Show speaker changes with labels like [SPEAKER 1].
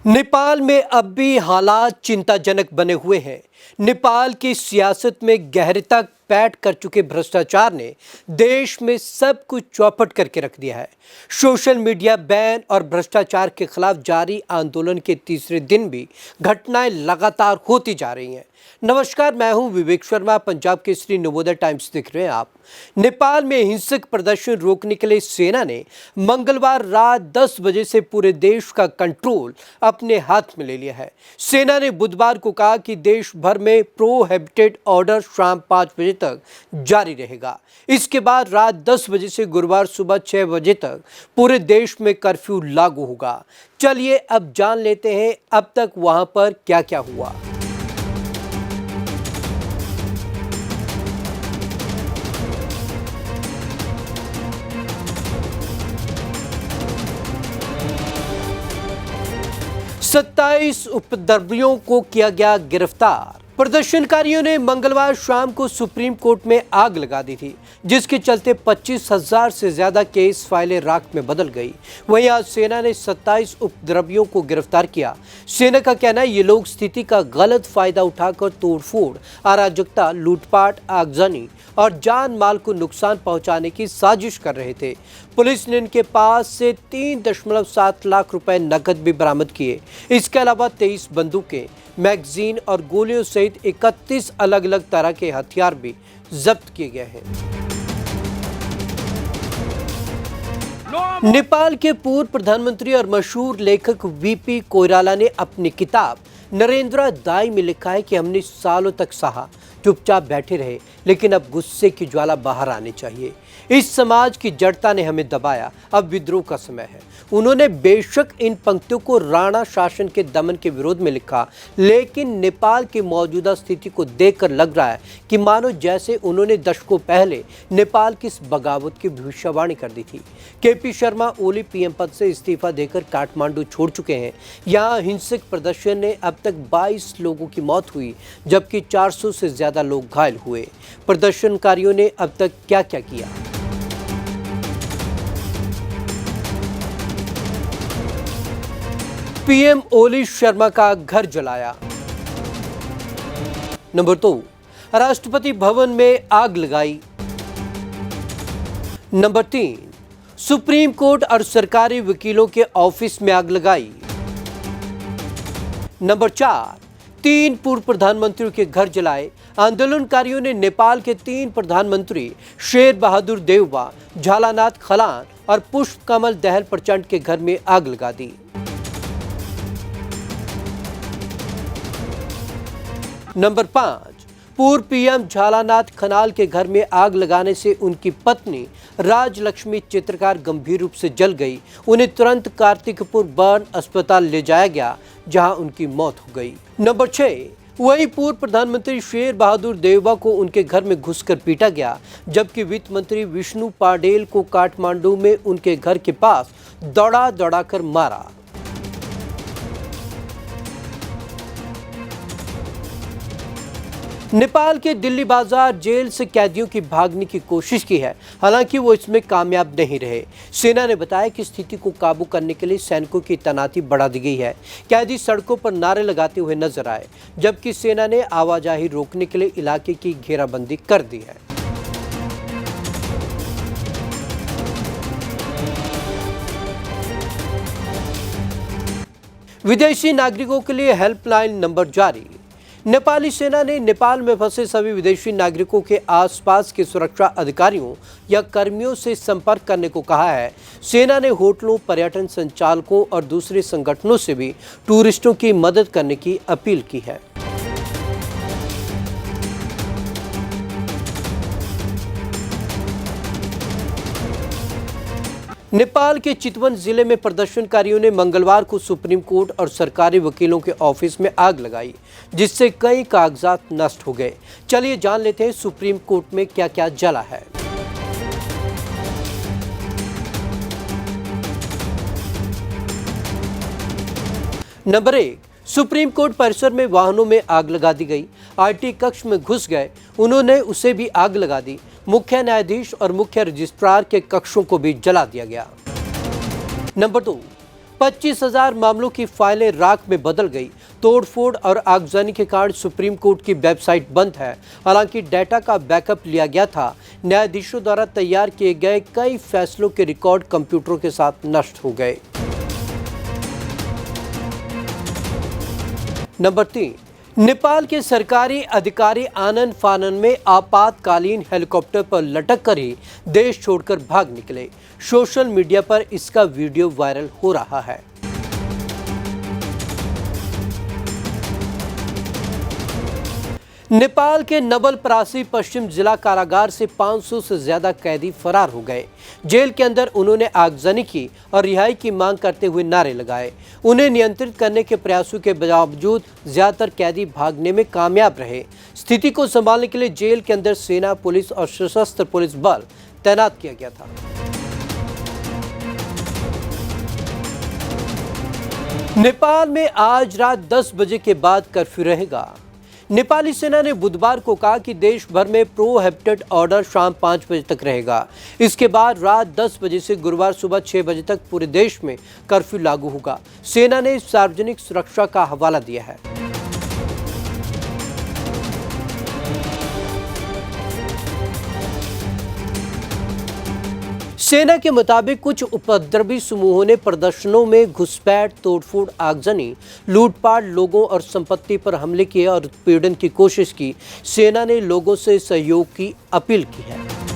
[SPEAKER 1] नेपाल में अब भी हालात चिंताजनक बने हुए हैं। नेपाल की सियासत में गहरे तक पैठ कर चुके भ्रष्टाचार ने देश में सब कुछ चौपट करके रख दिया है। सोशल मीडिया बैन और भ्रष्टाचार के खिलाफ जारी आंदोलन के तीसरे दिन भी घटनाएं लगातार होती जा रही हैं। नमस्कार, मैं हूं विवेक शर्मा, पंजाब केसरी नवोदय टाइम्स देख रहे हैं आप। नेपाल में हिंसक प्रदर्शन रोकने के लिए सेना ने मंगलवार रात 10 बजे से पूरे देश का कंट्रोल अपने हाथ में ले लिया है। सेना ने बुधवार को कहा कि देश भर में प्रोहिबिटेड ऑर्डर शाम 5 बजे तक जारी रहेगा। इसके बाद रात 10 बजे से गुरुवार सुबह 6 बजे तक पूरे देश में कर्फ्यू लागू होगा। चलिए अब जान लेते हैं अब तक वहां पर क्या क्या हुआ। सत्ताईस उपद्रवियों को किया गया गिरफ्तार। प्रदर्शनकारियों ने मंगलवार शाम को सुप्रीम कोर्ट में आग लगा दी थी, जिसके चलते 25,000 से ज्यादा केस फाइलें राख में बदल गई। वहीं आज सेना ने 27 उपद्रवियों को गिरफ्तार किया। सेना का कहना है ये लोग स्थिति का गलत फायदा उठाकर तोड़फोड़, अराजकता, लूटपाट, आगजनी और जान माल को नुकसान पहुंचाने की साजिश कर रहे थे। पुलिस ने इनके पास से 3.7 लाख रुपए नकद भी बरामद किए। इसके अलावा 23 बंदूकें, मैगजीन और गोलियों सहित 31 अलग अलग तरह के हथियार भी जब्त किए गए हैं। नेपाल के पूर्व प्रधानमंत्री और मशहूर लेखक वीपी कोइराला ने अपनी किताब नरेंद्र दाई में लिखा है कि हमने सालों तक सहा, चुपचाप बैठे रहे, लेकिन अब गुस्से की ज्वाला बाहर आनी चाहिए। इस समाज की जड़ता ने हमें दबाया, अब विद्रोह का समय है। उन्होंने बेशक इन पंक्तियों को राणा शासन के दमन के विरोध में लिखा, लेकिन नेपाल की मौजूदा स्थिति को देखकर लग रहा है कि मानो जैसे उन्होंने दशकों पहले नेपाल की इस बगावत की भविष्यवाणी कर दी थी। केपी शर्मा ओली पीएम पद से इस्तीफा देकर काठमांडू छोड़ चुके हैं। यहाँ हिंसक प्रदर्शन ने अब तक 22 लोगों की मौत हुई, जबकि 400 से ज्यादा लोग घायल हुए। प्रदर्शनकारियों ने अब तक क्या क्या किया? पीएम ओली शर्मा का घर जलाया। नंबर 2, राष्ट्रपति भवन में आग लगाई। नंबर 3, सुप्रीम कोर्ट और सरकारी वकीलों के ऑफिस में आग लगाई। नंबर 4, 3 पूर्व प्रधानमंत्रियों के घर जलाए। आंदोलनकारियों ने नेपाल के 3 प्रधानमंत्री शेर बहादुर देउबा, झालानाथ खलान और पुष्प कमल दहल प्रचंड के घर में आग लगा दी। नंबर 5, पूर्व पीएम झालानाथ खनाल के घर में आग लगाने से उनकी पत्नी राजलक्ष्मी चित्रकार गंभीर रूप से जल गई। उन्हें तुरंत कार्तिकपुर बर्न अस्पताल ले जाया गया, जहां उनकी मौत हो गई। नंबर 6, वही पूर्व प्रधानमंत्री शेर बहादुर देउबा को उनके घर में घुसकर पीटा गया, जबकि वित्त मंत्री विष्णु पाडेल को काठमांडू में उनके घर के पास दौड़ा दौड़ाकर मारा। नेपाल के दिल्ली बाजार जेल से कैदियों की भागने की कोशिश की है, हालांकि वो इसमें कामयाब नहीं रहे। सेना ने बताया कि स्थिति को काबू करने के लिए सैनिकों की तैनाती बढ़ा दी गई है। कैदी सड़कों पर नारे लगाते हुए नजर आए, जबकि सेना ने आवाजाही रोकने के लिए इलाके की घेराबंदी कर दी है। विदेशी नागरिकों के लिए हेल्पलाइन नंबर जारी। नेपाली सेना ने नेपाल में फंसे सभी विदेशी नागरिकों के आसपास के सुरक्षा अधिकारियों या कर्मियों से संपर्क करने को कहा है। सेना ने होटलों, पर्यटन संचालकों और दूसरे संगठनों से भी टूरिस्टों की मदद करने की अपील की है। नेपाल के चितवन जिले में प्रदर्शनकारियों ने मंगलवार को सुप्रीम कोर्ट और सरकारी वकीलों के ऑफिस में आग लगाई, जिससे कई कागजात नष्ट हो गए। चलिए जान लेते हैं सुप्रीम कोर्ट में क्या क्या जला है। नंबर 1, सुप्रीम कोर्ट परिसर में वाहनों में आग लगा दी गई। आरटी कक्ष में घुस गए, उन्होंने उसे भी आग लगा दी। मुख्य न्यायाधीश और मुख्य रजिस्ट्रार के कक्षों को भी जला दिया गया। नंबर 2, 25,000 मामलों की फाइलें राख में बदल गई। तोड़फोड़ और आगजनी के कारण सुप्रीम कोर्ट की वेबसाइट बंद है। हालांकि डेटा का बैकअप लिया गया था। न्यायाधीशों द्वारा तैयार किए गए कई फैसलों के रिकॉर्ड कंप्यूटरों के साथ नष्ट हो गए। नंबर 3, नेपाल के सरकारी अधिकारी आनन फानन में आपातकालीन हेलीकॉप्टर पर लटक कर ही देश छोड़कर भाग निकले। सोशल मीडिया पर इसका वीडियो वायरल हो रहा है। नेपाल के नवलपरासी पश्चिम जिला कारागार से 500 से ज्यादा कैदी फरार हो गए। जेल के अंदर उन्होंने आगजनी की और रिहाई की मांग करते हुए नारे लगाए। उन्हें नियंत्रित करने के प्रयासों के बावजूद ज्यादातर कैदी भागने में कामयाब रहे। स्थिति को संभालने के लिए जेल के अंदर सेना, पुलिस और सशस्त्र पुलिस बल तैनात किया गया था। नेपाल में आज रात 10 बजे के बाद कर्फ्यू रहेगा। नेपाली सेना ने बुधवार को कहा कि देश भर में प्रोहिबिटेड ऑर्डर शाम 5 बजे तक रहेगा। इसके बाद रात 10 बजे से गुरुवार सुबह 6 बजे तक पूरे देश में कर्फ्यू लागू होगा। सेना ने सार्वजनिक सुरक्षा का हवाला दिया है। सेना के मुताबिक कुछ उपद्रवी समूहों ने प्रदर्शनों में घुसपैठ, तोड़फोड़, आगजनी, लूटपाट, लोगों और संपत्ति पर हमले किए और उत्पीड़न की कोशिश की। सेना ने लोगों से सहयोग की अपील की है।